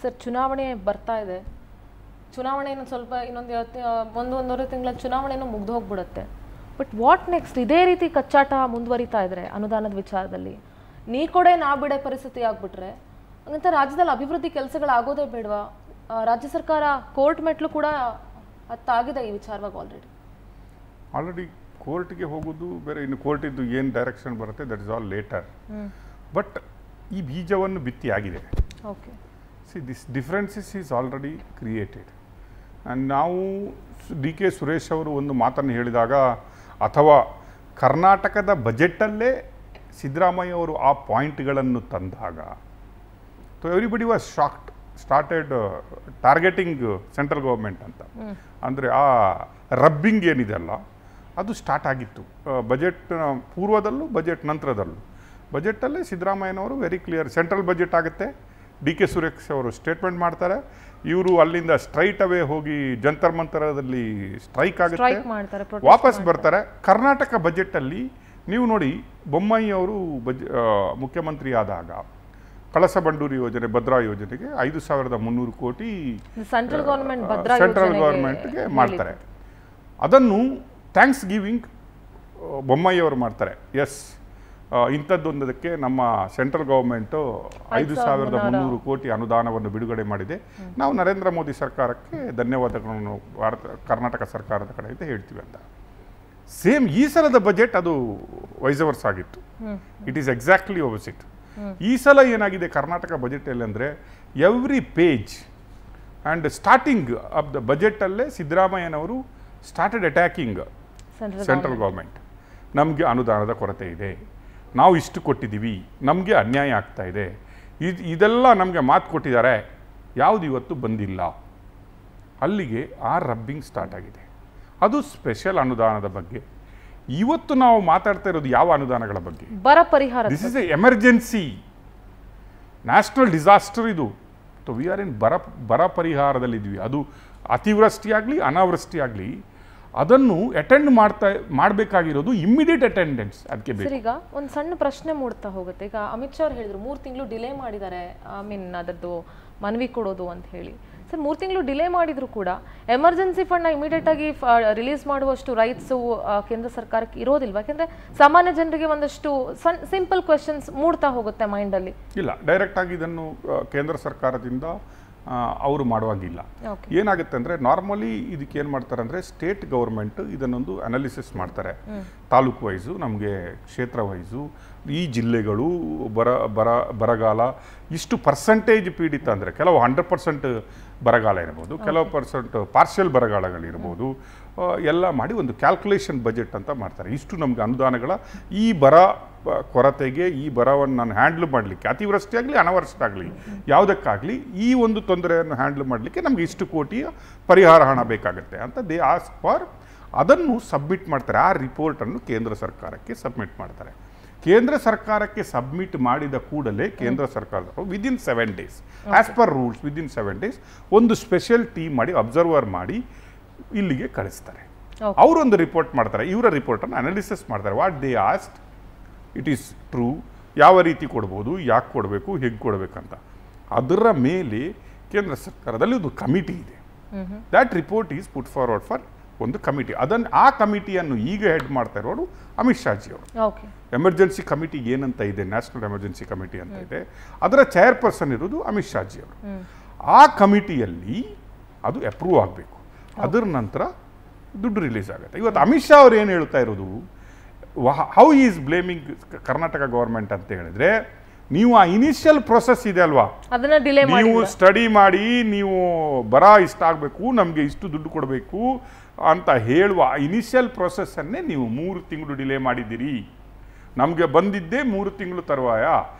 Sir ಚುನಾವಣೆ ಬರ್ತಾ ಇದೆ, ಚುನಾವಣೆ ಸ್ವಲ್ಪ ಇನ್ನೊಂದು ಒಂದೂವರೆ ತಿಂಗಳ ಚುನಾವಣೆನೂ ಮುಗ್ದು ಹೋಗ್ಬಿಡುತ್ತೆ. But what next? ಇದೇ ರೀತಿ ಕಚ್ಚಾಟ ಮುಂದುವರಿತಾ ಇದ್ರೆ ಅನುದಾನದ ವಿಚಾರದಲ್ಲಿ ನೀ ಕೊಡೆ ನಾ ಬಿಡೆ ಪರಿಸ್ಥಿತಿ ಆಗ್ಬಿಟ್ರೆ ಹಂಗಂತ ರಾಜ್ಯದಲ್ಲಿ ಅಭಿವೃದ್ಧಿ ಕೆಲಸಗಳಾಗೋದೇ ಬೇಡವಾ? ರಾಜ್ಯ ಸರ್ಕಾರ ಕೋರ್ಟ್ ಮೆಟ್ಲು ಕೂಡ ಹತ್ತಾಗಿದೆ ಈ ವಿಚಾರವಾಗಿ. ಆಲ್ರೆಡಿ ಕೋರ್ಟ್ಗೆ ಹೋಗೋದು ಬೇರೆ, ಇನ್ನು ಕೋರ್ಟಿದ್ದು ಏನು ಡೈರೆಕ್ಷನ್ ಬರುತ್ತೆ that is all later. But ಈ ಬೀಜವನ್ನು ಬಿತ್ತಿ ಆಗಿದೆ. Okay, see this differences is already created. And ನಾವು ಡಿ ಕೆ ಸುರೇಶ್ ಅವರು ಒಂದು ಮಾತನ್ನು ಹೇಳಿದಾಗ, ಅಥವಾ ಕರ್ನಾಟಕದ ಬಜೆಟಲ್ಲೇ ಸಿದ್ದರಾಮಯ್ಯ ಅವರು ಆ ಪಾಯಿಂಟ್ಗಳನ್ನು ತಂದಾಗ so everybody was shocked, started targeting central government ಅಂತ. ಅಂದರೆ ಆ ರಬ್ಬಿಂಗ್ ಏನಿದೆ ಅಲ್ಲ ಅದು ಸ್ಟಾರ್ಟ್ ಆಗಿತ್ತು ಬಜೆಟ್ ಪೂರ್ವದಲ್ಲೂ ಬಜೆಟ್ ನಂತರದಲ್ಲೂ. ಬಜೆಟಲ್ಲೇ ಸಿದ್ದರಾಮಯ್ಯನವರು ವೆರಿ ಕ್ಲಿಯರ್ ಸೆಂಟ್ರಲ್ ಬಜೆಟ್ ಆಗುತ್ತೆ, ಡಿ ಕೆ ಸುರೇಶ್ ಅವರು ಸ್ಟೇಟ್ಮೆಂಟ್ ಮಾಡ್ತಾರೆ, ಇವರು ಅಲ್ಲಿಂದ ಸ್ಟ್ರೈಟ್ ಅವೇ ಹೋಗಿ ಜಂತರ್ ಮಂತರದಲ್ಲಿ ಸ್ಟ್ರೈಕ್ ಆಗುತ್ತೆ, ವಾಪಸ್ ಬರ್ತಾರೆ. ಕರ್ನಾಟಕ ಬಜೆಟಲ್ಲಿ ನೀವು ನೋಡಿ, ಬೊಮ್ಮಾಯಿ ಅವರು ಮುಖ್ಯಮಂತ್ರಿ ಆದಾಗ ಕಳಸ ಬಂಡೂರಿ ಯೋಜನೆ, ಭದ್ರಾ ಯೋಜನೆಗೆ 5,300 ಕೋಟಿ ಸೆಂಟ್ರಲ್ ಗೌರ್ಮೆಂಟ್ಗೆ ಮಾಡ್ತಾರೆ. ಅದನ್ನು ಥ್ಯಾಂಕ್ಸ್ ಗಿವಿಂಗ್ ಬೊಮ್ಮಾಯಿ ಅವರು ಮಾಡ್ತಾರೆ. ಎಸ್, ಇಂಥದ್ದೊಂದಕ್ಕೆ ನಮ್ಮ ಸೆಂಟ್ರಲ್ ಗೌರ್ಮೆಂಟು 5,300 ಕೋಟಿ ಅನುದಾನವನ್ನು ಬಿಡುಗಡೆ ಮಾಡಿದೆ, ನಾವು ನರೇಂದ್ರ ಮೋದಿ ಸರ್ಕಾರಕ್ಕೆ ಧನ್ಯವಾದಗಳನ್ನು ಕರ್ನಾಟಕ ಸರ್ಕಾರದ ಕಡೆಯಿಂದ ಹೇಳ್ತೀವಿ ಅಂತ. ಸೇಮ್ ಈ ಸಲದ ಬಜೆಟ್ ಅದು ವೈಸವರ್ಸ್ ಆಗಿತ್ತು. It is exactly opposite. ಈ ಸಲ ಏನಾಗಿದೆ ಕರ್ನಾಟಕ ಬಜೆಟಲ್ಲಿ ಅಂದರೆ, every page and starting of the ಬಜೆಟಲ್ಲೇ ಸಿದ್ದರಾಮಯ್ಯನವರು ಸ್ಟಾರ್ಟೆಡ್ ಅಟ್ಯಾಕಿಂಗ್ ಸೆಂಟ್ರಲ್ ಗೌರ್ಮೆಂಟ್. ನಮಗೆ ಅನುದಾನದ ಕೊರತೆ ಇದೆ, ನಾವು ಇಷ್ಟು ಕೊಟ್ಟಿದ್ದೀವಿ, ನಮಗೆ ಅನ್ಯಾಯ ಆಗ್ತಾ ಇದೆ, ಇದೆಲ್ಲ ನಮಗೆ ಮಾತು ಕೊಟ್ಟಿದ್ದಾರೆ, ಯಾವುದು ಇವತ್ತು ಬಂದಿಲ್ಲ. ಅಲ್ಲಿಗೆ ಆ ರಬ್ಬಿಂಗ್ ಸ್ಟಾರ್ಟ್ ಆಗಿದೆ. ಅದು ಸ್ಪೆಷಲ್ ಅನುದಾನದ ಬಗ್ಗೆ. ಇವತ್ತು ನಾವು ಮಾತಾಡ್ತಾ ಇರೋದು ಯಾವ ಅನುದಾನಗಳ ಬಗ್ಗೆ? ಬರ ಪರಿಹಾರ. This is A emergency national disaster ಇದು. ವಿ ಆರ್ ಇನ್ ಬರ ಪರಿಹಾರದಲ್ಲಿದ್ವಿ. ಅದು ಅತಿವೃಷ್ಟಿ ಆಗಲಿ ಅನಾವೃಷ್ಟಿ ಆಗಲಿ ಅದನ್ನು ಅಟೆಂಡ್ ಮಾಡಬೇಕಾಗಿರೋದು ಇಮ್ಮಿಡಿಯೇಟ್ ಅಟೆಂಡೆನ್ಸ್. ಅದಕ್ಕೆ ಬೇಕು. ಈಗ ಒಂದು ಸಣ್ಣ ಪ್ರಶ್ನೆ ಮೂಡ್ತಾ ಹೋಗುತ್ತೆ. ಈಗ ಅಮಿತ್ ಶಾ ಅವ್ರು ಹೇಳಿದ್ರು 3 ತಿಂಗಳು ಡಿಲೇ ಮಾಡಿದ್ದಾರೆ, ಅದರದ್ದು ಮನವಿ ಕೊಡೋದು ಅಂತ ಹೇಳಿ. ಸರ್ 3 ತಿಂಗಳು ಡಿಲೇ ಮಾಡಿದ್ರು ಕೂಡ ಎಮರ್ಜೆನ್ಸಿ ಫಂಡ್ನ ಇಮಿಡಿಯೇಟ್ ಆಗಿ ರಿಲೀಸ್ ಮಾಡುವಷ್ಟು ರೈಟ್ಸು ಕೇಂದ್ರ ಸರ್ಕಾರಕ್ಕೆ ಇರೋದಿಲ್ವಾ? ಯಾಕೆಂದ್ರೆ ಸಾಮಾನ್ಯ ಜನರಿಗೆ ಒಂದಷ್ಟು ಸಿಂಪಲ್ ಕ್ವೆಶನ್ಸ್ ಮೂಡ್ತಾ ಹೋಗುತ್ತೆ ಮೈಂಡಲ್ಲಿ. ಇಲ್ಲ, ಡೈರೆಕ್ಟ್ ಆಗಿ ಇದನ್ನು ಕೇಂದ್ರ ಸರ್ಕಾರದಿಂದ ಅವರು ಮಾಡುವಾಗಿಲ್ಲ. ಏನಾಗುತ್ತೆ ಅಂದರೆ, ನಾರ್ಮಲಿ ಇದಕ್ಕೆ ಏನು ಮಾಡ್ತಾರೆ ಅಂದರೆ, ಸ್ಟೇಟ್ ಗೌರ್ಮೆಂಟ್ ಇದನ್ನೊಂದು ಅನಾಲಿಸಿಸ್ ಮಾಡ್ತಾರೆ. ತಾಲೂಕು ವೈಸು, ನಮಗೆ ಕ್ಷೇತ್ರ ವೈಸು, ಈ ಜಿಲ್ಲೆಗಳು ಬರಗಾಲ ಇಷ್ಟು ಪರ್ಸೆಂಟೇಜ್ ಪೀಡಿತ ಅಂದರೆ, ಕೆಲವು 100% ಬರಗಾಲ ಇರ್ಬೋದು, ಕೆಲವು ಪಾರ್ಷಿಯಲ್ ಬರಗಾಲಗಳಿರ್ಬೋದು, ಎಲ್ಲ ಮಾಡಿ ಒಂದು ಕ್ಯಾಲ್ಕುಲೇಷನ್ ಬಜೆಟ್ ಅಂತ ಮಾಡ್ತಾರೆ. ಇಷ್ಟು ನಮಗೆ ಅನುದಾನಗಳ ಈ ಬರ ಕೊರತೆಗೆ, ಈ ಬರವನ್ನು ನಾನು ಹ್ಯಾಂಡ್ಲ್ ಮಾಡಲಿಕ್ಕೆ, ಅತಿವೃಷ್ಟಿ ಆಗಲಿ ಅನಾವೃಷ್ಟಿ ಆಗಲಿ ಯಾವುದಕ್ಕಾಗಲಿ ಈ ಒಂದು ತೊಂದರೆಯನ್ನು ಹ್ಯಾಂಡ್ಲ್ ಮಾಡಲಿಕ್ಕೆ ನಮಗೆ ಇಷ್ಟು ಕೋಟಿಯ ಪರಿಹಾರ ಹಣ ಬೇಕಾಗುತ್ತೆ ಅಂತ ದೇ ಆಸ್ಕ್ ಫಾರ್. ಅದನ್ನು ಸಬ್ಮಿಟ್ ಮಾಡ್ತಾರೆ. ಆ ರಿಪೋರ್ಟನ್ನು ಕೇಂದ್ರ ಸರ್ಕಾರಕ್ಕೆ ಸಬ್ಮಿಟ್ ಮಾಡ್ತಾರೆ. ಕೇಂದ್ರ ಸರ್ಕಾರಕ್ಕೆ ಸಬ್ಮಿಟ್ ಮಾಡಿದ ಕೂಡಲೇ ಕೇಂದ್ರ ಸರ್ಕಾರದವರು within 7 days as per rules within 7 days ಒಂದು ಸ್ಪೆಷಲ್ ಟೀಮ್ ಮಾಡಿ ಅಬ್ಸರ್ವರ್ ಮಾಡಿ ಇಲ್ಲಿಗೆ ಕಳಿಸ್ತಾರೆ. ಅವರೊಂದು ರಿಪೋರ್ಟ್ ಮಾಡ್ತಾರೆ, ಇವರ ರಿಪೋರ್ಟನ್ನು ಅನಾಲಿಸಿಸ್ ಮಾಡ್ತಾರೆ. What they asked it is true, ಯಾವ ರೀತಿ ಕೊಡ್ಬೋದು, ಯಾಕೆ ಕೊಡಬೇಕು, ಹೇಗೆ ಕೊಡಬೇಕಂತ. ಅದರ ಮೇಲೆ ಕೇಂದ್ರ ಸರ್ಕಾರದಲ್ಲಿ ಒಂದು ಕಮಿಟಿ ಇದೆ. That report is put forward for ಒಂದು ಕಮಿಟಿ. ಆ ಕಮಿಟಿಯನ್ನು ಈಗ ಹೆಡ್ ಮಾಡ್ತಾ ಇರೋರು ಅಮಿತ್ ಶಾಜಿ ಅವರು. ಎಮರ್ಜೆನ್ಸಿ ಕಮಿಟಿ ಏನಂತ ಇದೆ, ನ್ಯಾಷನಲ್ ಎಮರ್ಜೆನ್ಸಿ ಕಮಿಟಿ ಅಂತ ಇದೆ, ಅದರ ಚೇರ್ಪರ್ಸನ್ ಇರೋದು ಅಮಿತ್ ಶಾಜಿ ಅವರು. ಆ ಕಮಿಟಿಯಲ್ಲಿ ಅದು ಅಪ್ರೂವ್ ಆಗಬೇಕು. ಅದರ ನಂತರ ದುಡ್ಡು ರಿಲೀಸ್ ಆಗುತ್ತೆ. ಇವತ್ತು ಅಮಿತ್ ಶಾ ಅವರು ಏನು ಹೇಳ್ತಾ ಇರೋದು, how is blaming Karnataka government ಅಂತ ಹೇಳಿದ್ರೆ, ನೀವು ಆ ಇನಿಷಿಯಲ್ ಪ್ರೊಸೆಸ್ ಇದೆ ಅಲ್ವಾ, ನೀವು ಸ್ಟಡಿ ಮಾಡಿ ನೀವು ಬರ ಇಷ್ಟ ಆಗಬೇಕು, ನಮಗೆ ಇಷ್ಟು ದುಡ್ಡು ಕೊಡಬೇಕು ಅಂತ ಹೇಳುವ ಇನಿಷಿಯಲ್ ಪ್ರೊಸೆಸ್ಸನ್ನೇ ನೀವು 3 ತಿಂಗಳು ಡಿಲೇ ಮಾಡಿದ್ದೀರಿ. ನಮಗೆ ಬಂದಿದ್ದೇ 3 ತಿಂಗಳು ತರುವಾಯ.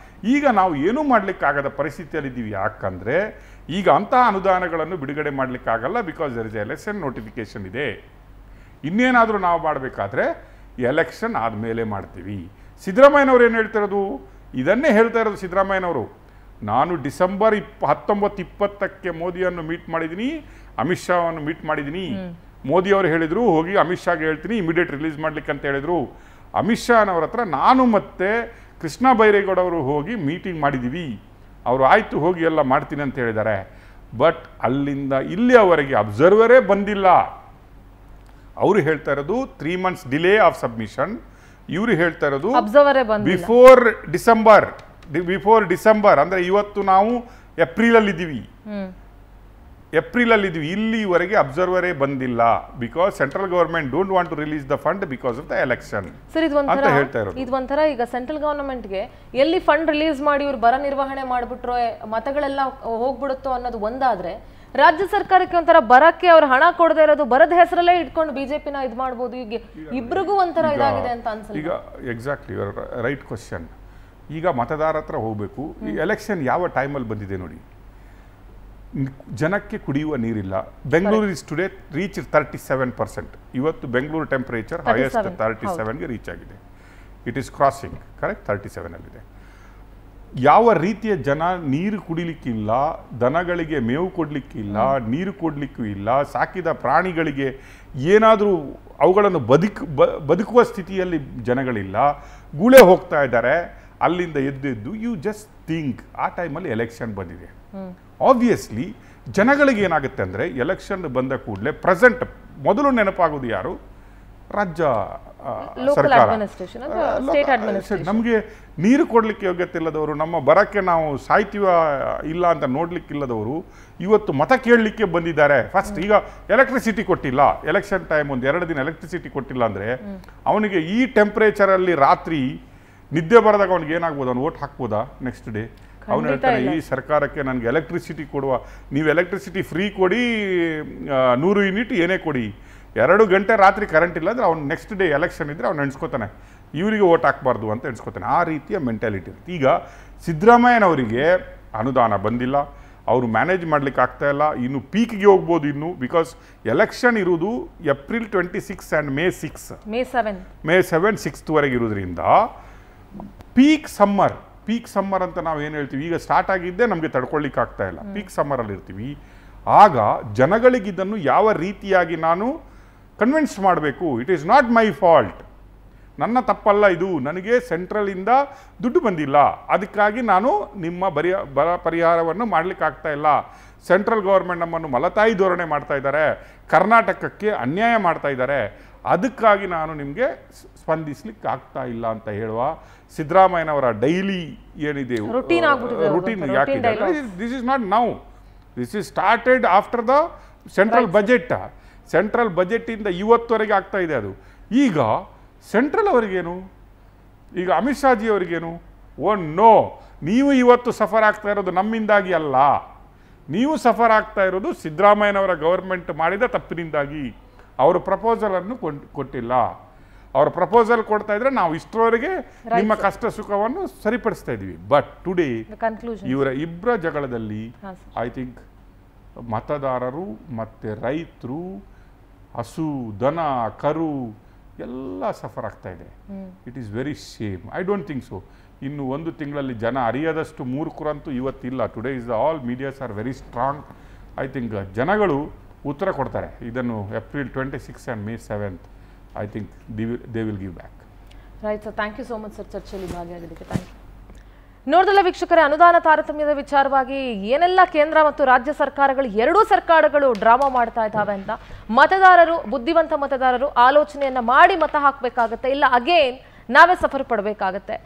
ಈಗ ನಾವು ಏನೂ ಮಾಡಲಿಕ್ಕಾಗದ ಪರಿಸ್ಥಿತಿಯಲ್ಲಿದ್ದೀವಿ. ಯಾಕಂದರೆ ಈಗ ಅಂತಹ ಅನುದಾನಗಳನ್ನು ಬಿಡುಗಡೆ ಮಾಡಲಿಕ್ಕಾಗಲ್ಲ, because there is election notification ಇದೆ. ಇನ್ನೇನಾದರೂ ನಾವು ಮಾಡಬೇಕಾದ್ರೆ ಎಲೆಕ್ಷನ್ ಆದಮೇಲೆ ಮಾಡ್ತೀವಿ. ಸಿದ್ದರಾಮಯ್ಯನವರು ಏನು ಹೇಳ್ತಿರೋದು, ಇದನ್ನೇ ಹೇಳ್ತಾ ಇರೋದು ಸಿದ್ದರಾಮಯ್ಯನವರು. ನಾನು ಡಿಸೆಂಬರ್ 19-20ಕ್ಕೆ ಮೋದಿಯನ್ನು ಮೀಟ್ ಮಾಡಿದ್ದೀನಿ, ಅಮಿತ್ ಶಾವನ್ನು ಮೀಟ್ ಮಾಡಿದ್ದೀನಿ. ಮೋದಿ ಅವರು ಹೇಳಿದರು ಹೋಗಿ ಅಮಿತ್ ಶಾಗೆ ಹೇಳ್ತೀನಿ ಇಮಿಡಿಯೇಟ್ ರಿಲೀಸ್ ಮಾಡಲಿಕ್ಕೆ ಅಂತ ಹೇಳಿದರು. ಅಮಿತ್ ಶಾನವ್ರ ಹತ್ರ ನಾನು ಮತ್ತು ಕೃಷ್ಣ ಬೈರೇಗೌಡ ಅವರು ಹೋಗಿ ಮೀಟಿಂಗ್ ಮಾಡಿದ್ದೀವಿ. ಅವರು ಆಯಿತು ಹೋಗಿ ಎಲ್ಲ ಮಾಡ್ತೀನಿ ಅಂತ ಹೇಳಿದ್ದಾರೆ. ಬಟ್ ಅಲ್ಲಿಂದ ಇಲ್ಲಿಯವರೆಗೆ ಅಬ್ಸರ್ವರೇ ಬಂದಿಲ್ಲ. ಅವರು ಹೇಳ್ತಾ ಇರೋದು 3 months ಡಿಲೇ ಆಫ್ ಸಬ್ಮಿಷನ್. ಇವರು ಹೇಳ್ತಾ ಇರೋದು ಬಿಫೋರ್ ಡಿಸೆಂಬರ್ ಅಂದರೆ ಇವತ್ತು ನಾವು ಏಪ್ರಿಲಲ್ಲಿದ್ದೀವಿ. ಇಲ್ಲಿವರೆಗೆ ಅಬ್ಸರ್ವರೇ ಬಂದಿಲ್ಲ. Because central government don't want to release the fund because of the election ಅಂತ ಹೇಳ್ತಾ ಇರೋದು. ಇದೊಂಥರ ಈಗ ಸೆಂಟ್ರಲ್ ಗವರ್ಮೆಂಟ್ಗೆ ಎಲ್ಲಿ ಫಂಡ್ ರಿಲೀಸ್ ಮಾಡಿ ಇವ್ರು ಬರ ನಿರ್ವಹಣೆ ಮಾಡ್ಬಿಟ್ರೋ ಮತಗಳೆಲ್ಲ ಹೋಗ್ಬಿಡುತ್ತೋ ಅನ್ನೋದು ಒಂದಾದ್ರೆ, ರಾಜ್ಯ ಸರ್ಕಾರಕ್ಕೆ ಒಂಥರ ಬರಕ್ಕೆ ಅವ್ರು ಹಣ ಕೊಡದೇ ಇರೋದು, ಬರದ ಹೆಸರಲ್ಲೇ ಇಟ್ಕೊಂಡು ಬಿಜೆಪಿನ ಇದು ಮಾಡ್ಬೋದು. ಈಗ ಇಬ್ರಿಗೂ ಒಂಥರ ಇದಾಗಿದೆ ಅಂತ ಅನ್ಸುತ್ತೆ. ಈಗ ಎಕ್ಸಾಕ್ಟ್ಲಿ ರೈಟ್ ಕ್ವಶನ್. ಈಗ ಮತದಾರ ಹತ್ರ ಹೋಗ್ಬೇಕು. ಈ ಎಲೆಕ್ಷನ್ ಯಾವ ಟೈಮಲ್ಲಿ ಬಂದಿದೆ ನೋಡಿ. ಜನಕ್ಕೆ ಕುಡಿಯುವ ನೀರಿಲ್ಲ. Bengaluru is today reach 37%. ಇವತ್ತು ಬೆಂಗಳೂರು ಟೆಂಪರೇಚರ್ ಹೈಯೆಸ್ಟ್ 37ಗೆ ರೀಚ್ ಆಗಿದೆ. ಇಟ್ ಈಸ್ ಕ್ರಾಸಿಂಗ್ ಕರೆಕ್ಟ್ 37 ಅಲ್ಲಿದೆ. ಯಾವ ರೀತಿಯ ಜನ ನೀರು ಕುಡಿಲಿಕ್ಕಿಲ್ಲ, ದನಗಳಿಗೆ ಮೇವು ಕೊಡಲಿಕ್ಕಿಲ್ಲ, ನೀರು ಕೊಡಲಿಕ್ಕೂ ಇಲ್ಲ, ಸಾಕಿದ ಪ್ರಾಣಿಗಳಿಗೆ ಏನಾದರೂ ಅವುಗಳನ್ನು ಬದುಕುವ ಸ್ಥಿತಿಯಲ್ಲಿ ಜನಗಳಿಲ್ಲ, ಗುಳೆ ಹೋಗ್ತಾ ಇದ್ದಾರೆ. ಅಲ್ಲಿಂದ ಎದ್ದು ಯು ಜಸ್ಟ್ ಥಿಂಕ್ ಆ ಟೈಮಲ್ಲಿ ಎಲೆಕ್ಷನ್ ಬಂದಿದೆ. ಆಬ್ವಿಯಸ್ಲಿ ಜನಗಳಿಗೆ ಏನಾಗುತ್ತೆ ಅಂದರೆ ಎಲೆಕ್ಷನ್ ಬಂದ ಕೂಡಲೇ ಪ್ರೆಸೆಂಟ್ ಮೊದಲು ನೆನಪಾಗೋದು ಯಾರು? ರಾಜ್ಯ ಸರ್ಕಾರ. ನಮಗೆ ನೀರು ಕೊಡಲಿಕ್ಕೆ ಯೋಗ್ಯತೆ ಇಲ್ಲದವರು, ನಮ್ಮ ಬರಕ್ಕೆ ನಾವು ಸಾಯ್ತೀವ ಇಲ್ಲ ಅಂತ ನೋಡ್ಲಿಕ್ಕಿಲ್ಲದವರು ಇವತ್ತು ಮತ ಕೇಳಲಿಕ್ಕೆ ಬಂದಿದ್ದಾರೆ. ಫಸ್ಟ್ ಈಗ ಎಲೆಕ್ಟ್ರಿಸಿಟಿ ಕೊಟ್ಟಿಲ್ಲ, ಎಲೆಕ್ಷನ್ ಟೈಮ್ ಒಂದು 2 ದಿನ ಎಲೆಕ್ಟ್ರಿಸಿಟಿ ಕೊಟ್ಟಿಲ್ಲ ಅಂದರೆ ಅವನಿಗೆ ಈ ಟೆಂಪ್ರೇಚರಲ್ಲಿ ರಾತ್ರಿ ನಿದ್ದೆ ಬರದಾಗ ಅವ್ನಿಗೆ ಏನಾಗ್ಬೋದು? ಅವ್ನು ವೋಟ್ ಹಾಕ್ಬೋದಾ ನೆಕ್ಸ್ಟ್ ಡೇ? ಅವನು ಹೇಳ್ತಾನೆ ಈ ಸರ್ಕಾರಕ್ಕೆ ನನಗೆ ಎಲೆಕ್ಟ್ರಿಸಿಟಿ ಕೊಡುವ, ನೀವು ಎಲೆಕ್ಟ್ರಿಸಿಟಿ ಫ್ರೀ ಕೊಡಿ, 100 ಯೂನಿಟ್ ಏನೇ ಕೊಡಿ, 2 ಗಂಟೆ ರಾತ್ರಿ ಕರೆಂಟ್ ಇಲ್ಲ ಅಂದರೆ ಅವ್ನು ನೆಕ್ಸ್ಟ್ ಡೇ ಎಲೆಕ್ಷನ್ ಇದ್ದರೆ ಅವ್ನು ಎಣಿಸ್ಕೋತಾನೆ ಇವರಿಗೆ ವೋಟ್ ಹಾಕ್ಬಾರ್ದು ಅಂತ ಎಣಿಸ್ಕೋತಾನೆ. ಆ ರೀತಿಯ ಮೆಂಟಾಲಿಟಿ ಇರುತ್ತೆ. ಈಗ ಸಿದ್ದರಾಮಯ್ಯನವರಿಗೆ ಅನುದಾನ ಬಂದಿಲ್ಲ, ಅವರು ಮ್ಯಾನೇಜ್ ಮಾಡ್ಲಿಕ್ಕೆ ಆಗ್ತಾ ಇಲ್ಲ. ಇನ್ನು ಪೀಕ್ಗೆ ಹೋಗ್ಬೋದು ಇನ್ನು, ಬಿಕಾಸ್ ಎಲೆಕ್ಷನ್ ಇರುವುದು ಏಪ್ರಿಲ್ 26 ಆ್ಯಂಡ್ ಮೇ 7 6th ಇರೋದ್ರಿಂದ ಪೀಕ್ ಸಮ್ಮರ್ ಅಂತ ನಾವು ಏನು ಹೇಳ್ತೀವಿ, ಈಗ ಸ್ಟಾರ್ಟ್ ಆಗಿದ್ದೇ ನಮಗೆ ತಡ್ಕೊಳ್ಳಿಕ್ಕೆ ಆಗ್ತಾ ಇಲ್ಲ. ಪೀಕ್ ಸಮ್ಮರಲ್ಲಿ ಇರ್ತೀವಿ. ಆಗ ಜನಗಳಿಗೆ ಇದನ್ನು ಯಾವ ರೀತಿಯಾಗಿ ನಾನು ಕನ್ವಿನ್ಸ್ ಮಾಡಬೇಕು? It is not my fault, ನನ್ನ ತಪ್ಪಲ್ಲ ಇದು, ನನಗೆ ಸೆಂಟ್ರಲಿಂದ ದುಡ್ಡು ಬಂದಿಲ್ಲ, ಅದಕ್ಕಾಗಿ ನಾನು ನಿಮ್ಮ ಬರ ಪರಿಹಾರವನ್ನು ಮಾಡಲಿಕ್ಕೆ ಆಗ್ತಾ ಇಲ್ಲ. ಸೆಂಟ್ರಲ್ ಗೌರ್ಮೆಂಟ್ ನಮ್ಮನ್ನು ಮಲತಾಯಿ ಧೋರಣೆ ಮಾಡ್ತಾ ಇದ್ದಾರೆ, ಕರ್ನಾಟಕಕ್ಕೆ ಅನ್ಯಾಯ ಮಾಡ್ತಾ ಇದ್ದಾರೆ, ಅದಕ್ಕಾಗಿ ನಾನು ನಿಮಗೆ ಸ್ಪಂದಿಸ್ಲಿಕ್ಕೆ ಆಗ್ತಾ ಇಲ್ಲ ಅಂತ ಹೇಳುವ ಸಿದ್ದರಾಮಯ್ಯನವರ ಡೈಲಿ ಏನಿದೆ ರುಟೀನ್ ಯಾಕಿದೆ? This is not now, this is started after the central budget ಇಂದ ಇವತ್ತುವರೆಗೆ ಆಗ್ತಾ ಇದೆ ಅದು. ಈಗ ಸೆಂಟ್ರಲ್ ಅವರಿಗೇನು, ಈಗ ಅಮಿತ್ ಶಾಜಿ ಅವರಿಗೇನು? ನೋ, ನೀವು ಇವತ್ತು ಸಫರ್ ಆಗ್ತಾ ಇರೋದು ನಮ್ಮಿಂದಾಗಿ ಅಲ್ಲ, ನೀವು ಸಫರ್ ಆಗ್ತಾ ಇರೋದು ಸಿದ್ದರಾಮಯ್ಯನವರ ಗವರ್ಮೆಂಟ್ ಮಾಡಿದ ತಪ್ಪಿನಿಂದಾಗಿ. ಅವರ ಪ್ರಪೋಸಲನ್ನು ಕೊಟ್ಟಿಲ್ಲ. ಅವ್ರ ಪ್ರಪೋಸಲ್ ಕೊಡ್ತಾ ಇದ್ರೆ ನಾವು ಇಷ್ಟರವರೆಗೆ ನಿಮ್ಮ ಕಷ್ಟ ಸುಖವನ್ನು ಸರಿಪಡಿಸ್ತಾ ಇದ್ದೀವಿ. ಬಟ್ ಟುಡೇ ಇವರ ಇಬ್ಬರ ಜಗಳದಲ್ಲಿ ಐ ಥಿಂಕ್ ಮತದಾರರು ಮತ್ತು ರೈತರು, ಹಸು, ದನ, ಕರು ಎಲ್ಲ ಸಫರ್ ಆಗ್ತಾ ಇದೆ. It is very shame. I don't think so. ಇನ್ನು 1 ತಿಂಗಳಲ್ಲಿ ಜನ ಅರಿಯದಷ್ಟು ಮೂರ್ಖರಂತೂ ಇವತ್ತಿಲ್ಲ. Today is all medias are very strong. I think ಜನಗಳು ಉತ್ತರ ಕೊಡ್ತಾರೆ. ಇದನ್ನು April 26 and May 7 I think they will give back. Right sir, thank you so much sir ಚರ್ಚೆಯಲ್ಲಿ ಭಾಗಿಯಾಗಿದ್ದಕ್ಕೆ. Thank you. ನೋಡಿದಲ್ಲ ವೀಕ್ಷಕರೇ, ಅನುದಾನ ತಾರತಮ್ಯದ ವಿಚಾರವಾಗಿ ಏನೆಲ್ಲ ಕೇಂದ್ರ ಮತ್ತು ರಾಜ್ಯ ಸರ್ಕಾರಗಳು, ಎರಡೂ ಸರ್ಕಾರಗಳು ಡ್ರಾಮಾ ಮಾಡ್ತಾ ಇದ್ದಾವೆ ಅಂತ. ಮತದಾರರು, ಬುದ್ಧಿವಂತ ಮತದಾರರು ಆಲೋಚನೆಯನ್ನ ಮಾಡಿ ಮತ ಹಾಕಬೇಕಾಗತ್ತೆ, ಇಲ್ಲ ಅಗೇನ್ ನಾವೇ ಸಫರ್ ಪಡಬೇಕಾಗತ್ತೆ.